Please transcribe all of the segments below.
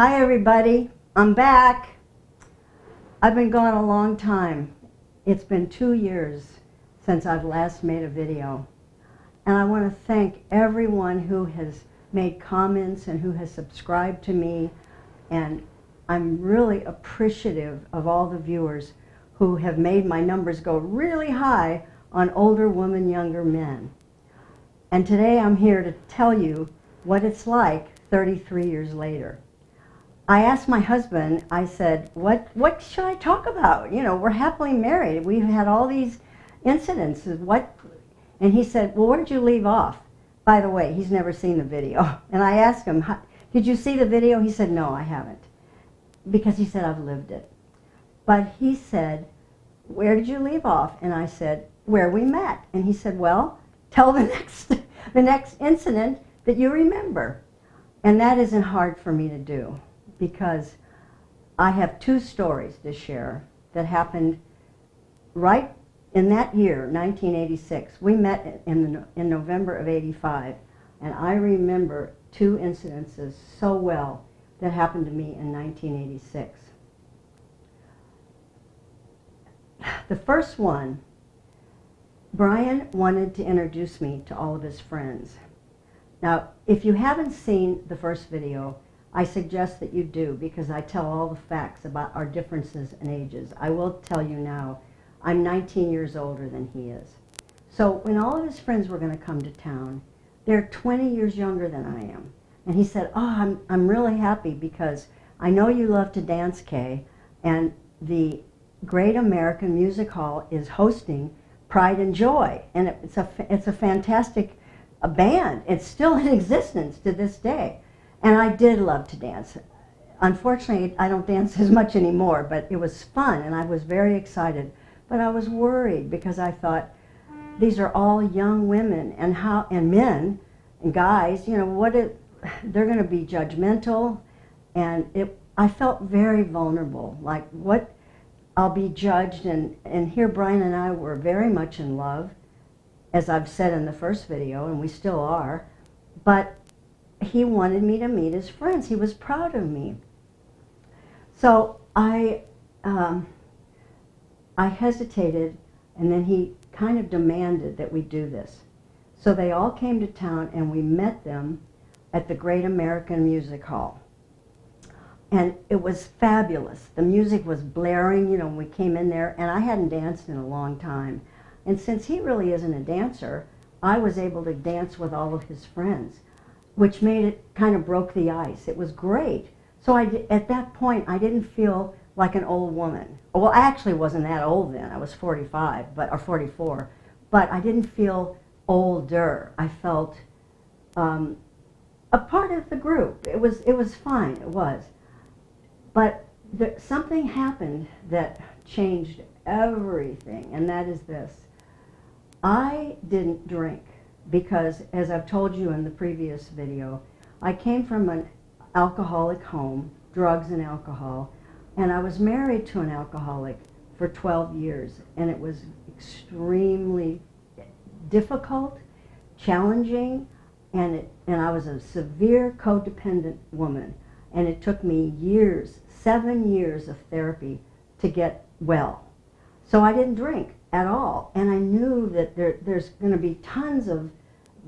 Hi everybody, I'm back. I've been gone a long time. It's been 2 years since I've last made a video. And I want to thank everyone who has made comments and who has subscribed to me. And I'm really appreciative of all the viewers who have made my numbers go really high on older women, younger men. And today I'm here to tell you what it's like 33 years later. I asked my husband, I said, what should I talk about? You know, we're happily married. We've had all these incidences. And he said, well, what did you leave off? By the way, he's never seen the video. And I asked him, did you see the video? He said, no, I haven't. Because he said, I've lived it. But he said, where did you leave off? And I said, where we met. And he said, well, tell the next incident that you remember. And that isn't hard for me to do, because I have 2 stories to share that happened right in that year, 1986. We met in November of '85, and I remember 2 incidences so well that happened to me in 1986. The first one, Brian wanted to introduce me to all of his friends. Now, if you haven't seen the first video, I suggest that you do, because I tell all the facts about our differences in ages. I will tell you now, I'm 19 years older than he is. So when all of his friends were going to come to town, they're 20 years younger than I am. And he said, oh, I'm really happy because I know you love to dance, Kay, and the Great American Music Hall is hosting Pride and Joy. And it's a fantastic band. It's still in existence to this day. And I did love to dance. Unfortunately, I don't dance as much anymore, but it was fun and I was very excited. But I was worried because I thought, these are all young women and men and guys, you know, they're going to be judgmental. And I felt very vulnerable, like what I'll be judged. And here Brian and I were very much in love, as I've said in the first video, and we still are. But he wanted me to meet his friends. He was proud of me. So I hesitated, and then he kind of demanded that we do this. So they all came to town, and we met them at the Great American Music Hall. And it was fabulous. The music was blaring, you know, when we came in there, and I hadn't danced in a long time. And since he really isn't a dancer, I was able to dance with all of his friends, which made it kind of broke the ice. It was great. So at that point, I didn't feel like an old woman. Well, I actually wasn't that old then. I was 45, or 44. But I didn't feel older. I felt a part of the group. It was fine, it was. But something happened that changed everything, and that is this. I didn't drink because, as I've told you in the previous video, I came from an alcoholic home, drugs and alcohol, and I was married to an alcoholic for 12 years, and it was extremely difficult, challenging, and I was a severe codependent woman, and it took me years, 7 years of therapy to get well. So I didn't drink at all, and I knew that there's going to be tons of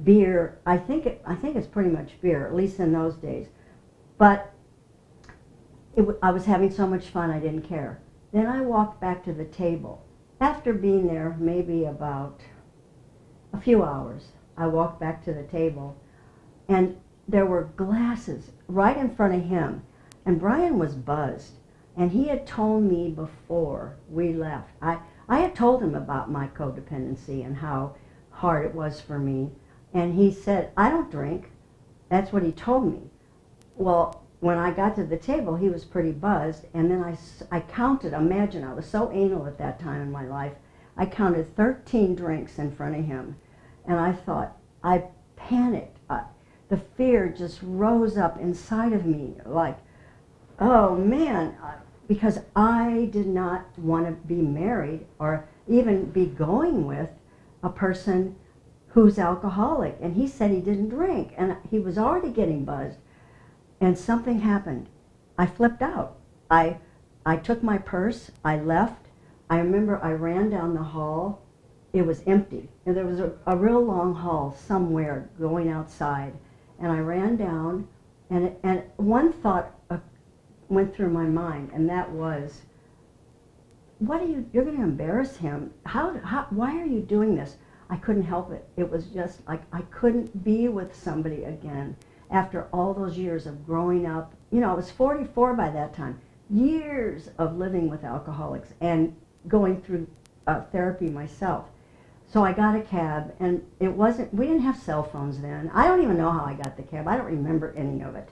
beer. I think it's pretty much beer, at least in those days. But I was having so much fun, I didn't care. Then I walked back to the table. After being there maybe about a few hours, I walked back to the table, and there were glasses right in front of him. And Brian was buzzed, and he had told me before we left. I had told him about my codependency and how hard it was for me. And he said, I don't drink. That's what he told me. Well, when I got to the table, he was pretty buzzed. And then I counted, imagine, I was so anal at that time in my life. I counted 13 drinks in front of him. And I thought, I panicked. The fear just rose up inside of me like, oh man, because I did not want to be married or even be going with a person who's alcoholic. And he said he didn't drink, and he was already getting buzzed. And something happened. I flipped out. I took my purse, I left. I remember I ran down the hall. It was empty. And there was a real long hall somewhere going outside. And I ran down, and one thought went through my mind, and that was, you're going to embarrass him. Why are you doing this? I couldn't help it. It was just like I couldn't be with somebody again after all those years of growing up. You know, I was 44 by that time. Years of living with alcoholics and going through therapy myself. So I got a cab, and we didn't have cell phones then. I don't even know how I got the cab. I don't remember any of it.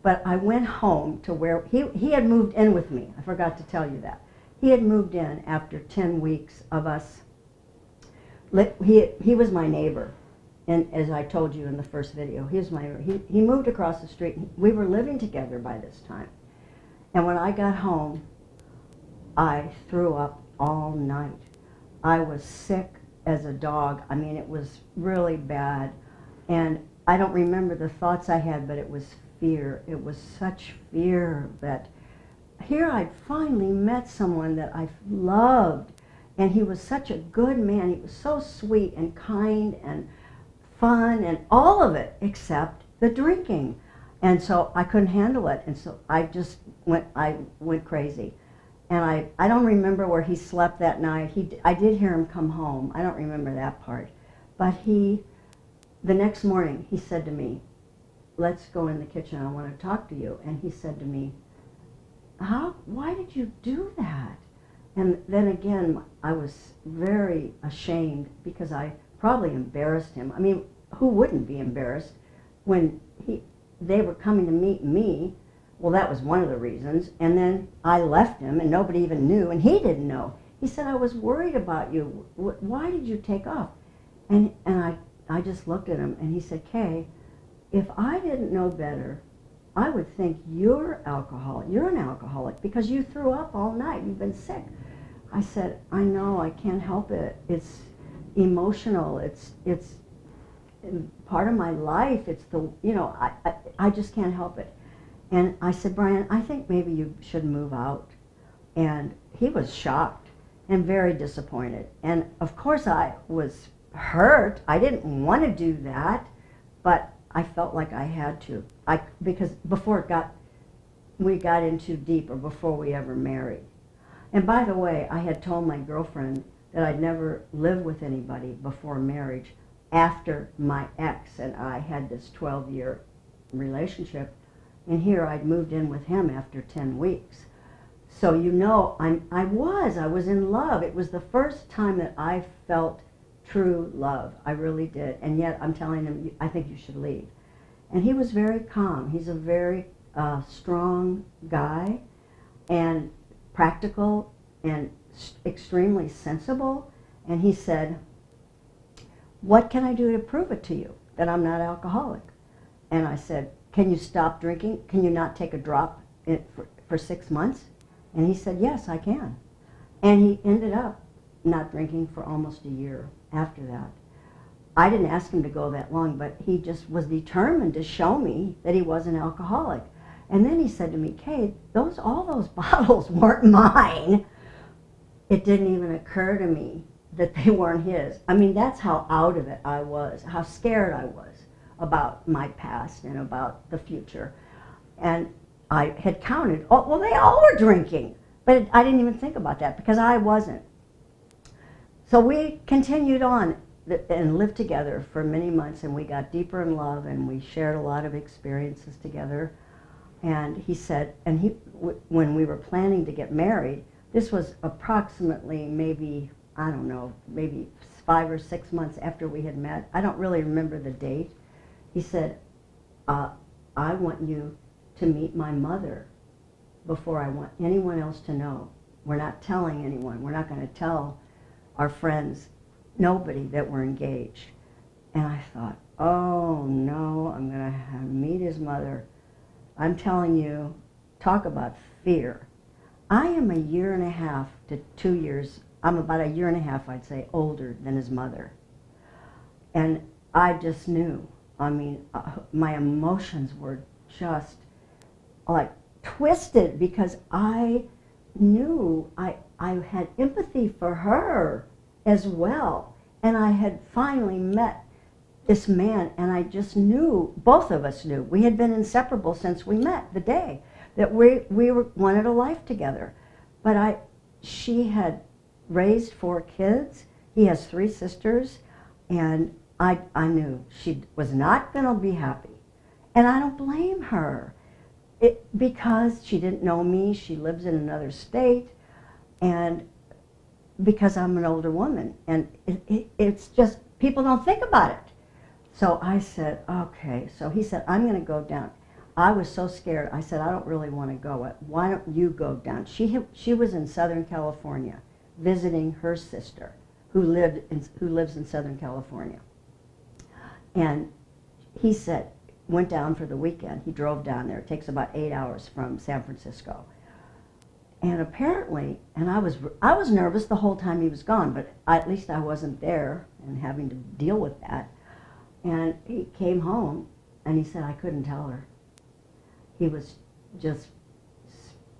But I went home to where he had moved in with me. I forgot to tell you that. He had moved in after 10 weeks of us. He was my neighbor, and as I told you in the first video, he moved across the street. We were living together by this time. And when I got home, I threw up all night. I was sick as a dog. I mean, it was really bad. And I don't remember the thoughts I had, but it was fear. It was such fear that here I'd finally met someone that I loved. And he was such a good man. He was so sweet and kind and fun and all of it except the drinking. And so I couldn't handle it. And so I went crazy. And I don't remember where he slept that night. I did hear him come home. I don't remember that part. But the next morning, he said to me, let's go in the kitchen. I want to talk to you. And he said to me, why did you do that? And then again, I was very ashamed because I probably embarrassed him. I mean, who wouldn't be embarrassed when they were coming to meet me? Well, that was one of the reasons. And then I left him, and nobody even knew, and he didn't know. He said, I was worried about you. Why did you take off? And I just looked at him, and he said, Kay, if I didn't know better, I would think you're an alcoholic because you threw up all night. You've been sick. I said, I know, I can't help it. It's emotional. It's part of my life. I just can't help it. And I said, Brian, I think maybe you should move out. And he was shocked and very disappointed. And of course I was hurt. I didn't want to do that, but I felt like I had to. Because before we got in too deep, or before we ever married. And by the way, I had told my girlfriend that I'd never lived with anybody before marriage after my ex and I had this 12-year relationship. And here I'd moved in with him after 10 weeks. So you know, I was in love. It was the first time that I felt true love. I really did. And yet I'm telling him, I think you should leave. And he was very calm. He's a very strong guy and practical and extremely sensible. And he said, what can I do to prove it to you that I'm not alcoholic? And I said, can you stop drinking? Can you not take a drop for 6 months? And he said, yes, I can. And he ended up not drinking for almost a year after that. I didn't ask him to go that long, but he just was determined to show me that he was an alcoholic. And then he said to me, Kay, all those bottles weren't mine. It didn't even occur to me that they weren't his. I mean, that's how out of it I was, how scared I was about my past and about the future. And I had counted, well, they all were drinking. But I didn't even think about that because I wasn't. So we continued on and lived together for many months, and we got deeper in love, and we shared a lot of experiences together. And he said, when we were planning to get married, this was approximately maybe 5 or 6 months after we had met. I don't really remember the date. He said, I want you to meet my mother before I want anyone else to know. We're not telling anyone. We're not going to tell our friends, nobody, that we're engaged. And I thought, oh no, I'm going to meet his mother. I'm telling you, talk about fear. I am 1.5 to 2 years, I'm about 1.5 years, I'd say, older than his mother. And I just knew. I mean, my emotions were just like twisted because I knew I had empathy for her as well. And I had finally met this man, and I just knew, both of us knew, we had been inseparable since we met the day, that wanted a life together. But she had raised 4 kids, he has 3 sisters, and I knew she was not going to be happy. And I don't blame her, because she didn't know me, she lives in another state, and because I'm an older woman, and it's just, people don't think about it. So I said, okay. So he said, I'm going to go down. I was so scared. I said, I don't really want to go. Why don't you go down? She was in Southern California visiting her sister who lives in Southern California. And he said, went down for the weekend. He drove down there. It takes about 8 hours from San Francisco. And apparently, and I was nervous the whole time he was gone, but at least I wasn't there and having to deal with that. And he came home, and he said, I couldn't tell her. He was just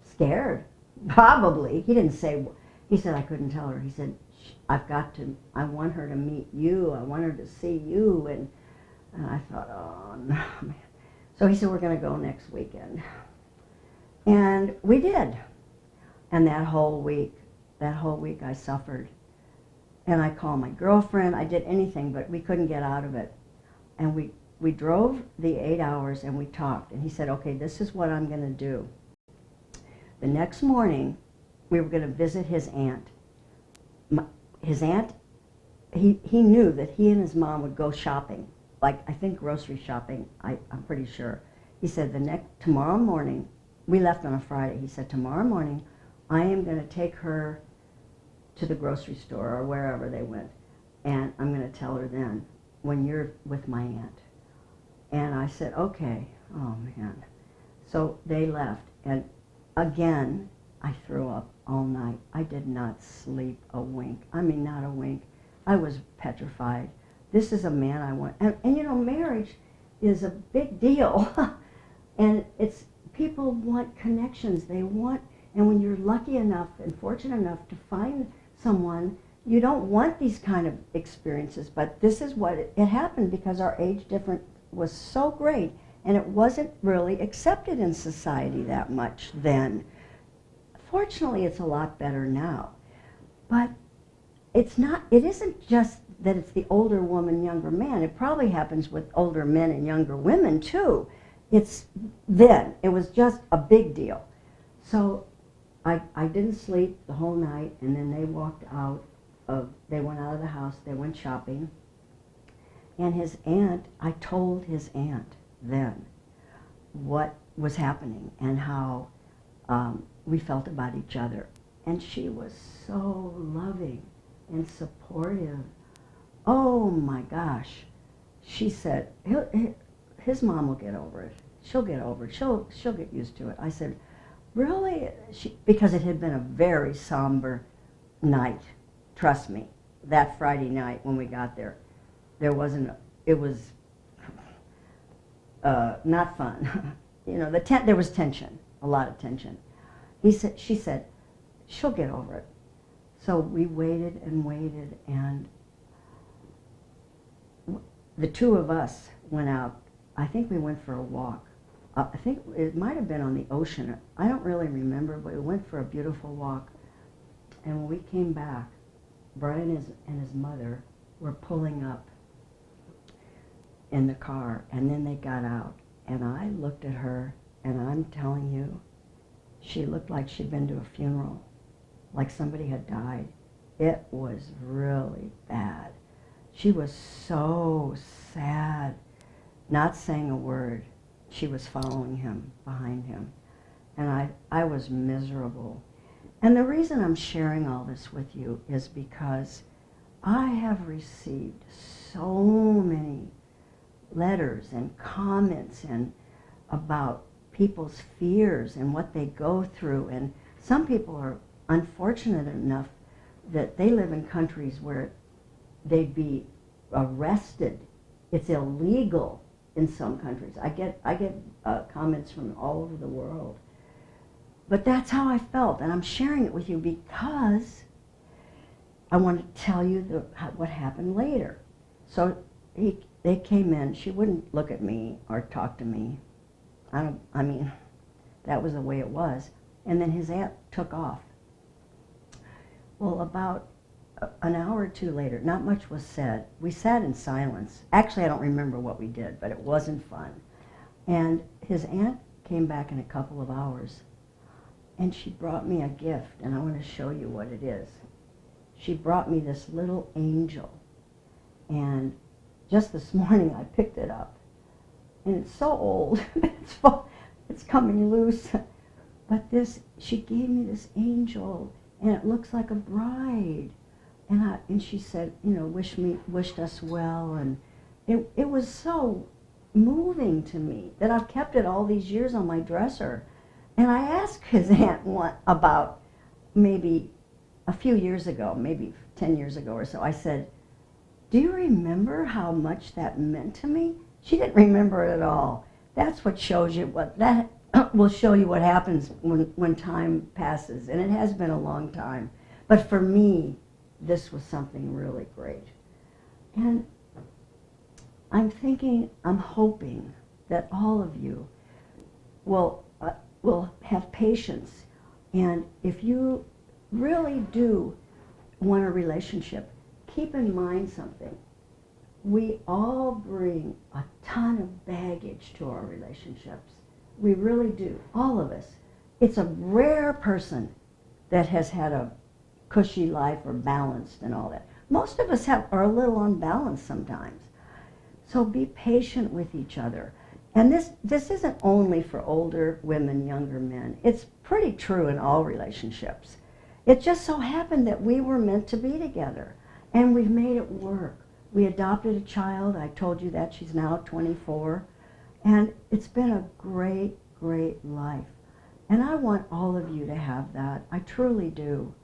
scared, probably. He didn't say, he said, I couldn't tell her. He said, I want her to meet you. I want her to see you. And I thought, oh, no, man. So he said, we're going to go next weekend. And we did. And that whole week I suffered. And I called my girlfriend. I did anything, but we couldn't get out of it. And we drove the 8 hours, and we talked. And he said, okay, this is what I'm going to do. The next morning, we were going to visit his aunt. His aunt, he knew that he and his mom would go shopping, like I think grocery shopping, I'm pretty sure. He said, tomorrow morning, we left on a Friday. He said, tomorrow morning, I am going to take her to the grocery store or wherever they went, and I'm going to tell her then, when you're with my aunt. And I said, okay. Oh, man. So they left, and again, I threw up all night. I did not sleep a wink. I mean, not a wink. I was petrified. This is a man I want. And you know, marriage is a big deal. And people want connections. They want, and when you're lucky enough and fortunate enough to find someone, you don't want these kind of experiences, but this is what it happened because our age difference was so great, and it wasn't really accepted in society that much then. Fortunately, it's a lot better now, but it isn't just that it's the older woman, younger man. It probably happens with older men and younger women too. It was just a big deal. So I didn't sleep the whole night, and then they went out of the house, they went shopping, and his aunt, I told his aunt then what was happening and how we felt about each other. And she was so loving and supportive. Oh my gosh. She said, his mom will get over it. She'll get over it. She'll get used to it. I said, really? Because it had been a very somber night. Trust me, that Friday night when we got there, it was not fun. You know, there was tension, a lot of tension. She said, she'll get over it. So we waited and waited, and the two of us went out. I think we went for a walk. I think it might have been on the ocean. I don't really remember, but we went for a beautiful walk. And when we came back, Brian and his mother were pulling up in the car, and then they got out. And I looked at her, and I'm telling you, she looked like she'd been to a funeral, like somebody had died. It was really bad. She was so sad, not saying a word. She was following him, behind him. And I was miserable. And the reason I'm sharing all this with you is because I have received so many letters and comments about people's fears and what they go through. And some people are unfortunate enough that they live in countries where they'd be arrested. It's illegal in some countries. I get comments from all over the world. But that's how I felt, and I'm sharing it with you because I want to tell you what happened later. So they came in. She wouldn't look at me or talk to me. I mean, that was the way it was. And then his aunt took off. Well, about an hour or two later, not much was said. We sat in silence. Actually, I don't remember what we did, but it wasn't fun. And his aunt came back in a couple of hours, and she brought me a gift, and I want to show you what it is. She brought me this little angel, and just this morning I picked it up, and it's so old, it's coming loose, but she gave me this angel, and it looks like a bride, and she said, you know, wished us well, and it was so moving to me that I've kept it all these years on my dresser. And I asked his aunt about maybe a few years ago, maybe 10 years ago or so, I said, do you remember how much that meant to me? She didn't remember it at all. That's what shows you that will show you what happens when time passes. And it has been a long time. But for me, this was something really great. And I'm hoping that all of you will have patience. And if you really do want a relationship, keep in mind something. We all bring a ton of baggage to our relationships. We really do, all of us. It's a rare person that has had a cushy life or balanced and all that. Most of us are a little unbalanced sometimes. So be patient with each other. And this isn't only for older women, younger men. It's pretty true in all relationships. It just so happened that we were meant to be together, and we've made it work. We adopted a child. I told you that. She's now 24. And it's been a great, great life. And I want all of you to have that. I truly do.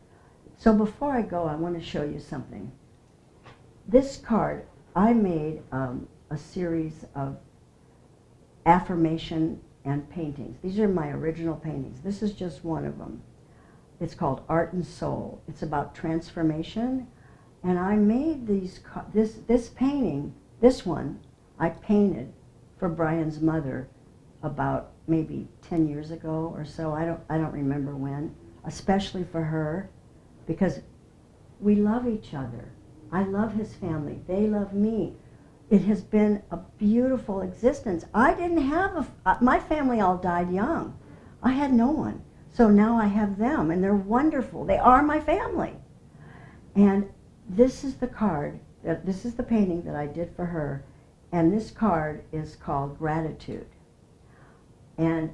So before I go, I want to show you something. This card, I made a series of affirmation and paintings. These are my original paintings. This is just one of them. It's called Art and Soul. It's about transformation. And I made this painting, this one, I painted for Brian's mother about maybe 10 years ago or so. I don't remember when, especially for her, because we love each other. I love his family. They love me. It has been a beautiful existence. I didn't have my family all died young. I had no one. So now I have them, and they're wonderful. They are my family. And this is the card, this is the painting that I did for her, and this card is called Gratitude. And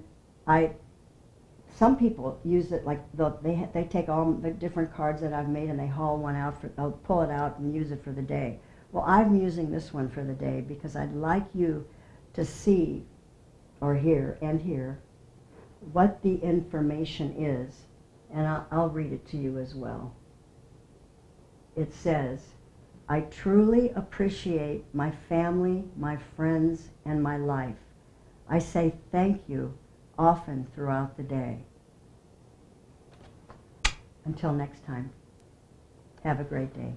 some people use it like they take all the different cards that I've made and they haul one out, they'll pull it out and use it for the day. Well, I'm using this one for the day because I'd like you to see or hear what the information is, and I'll read it to you as well. It says, I truly appreciate my family, my friends, and my life. I say thank you often throughout the day. Until next time, have a great day.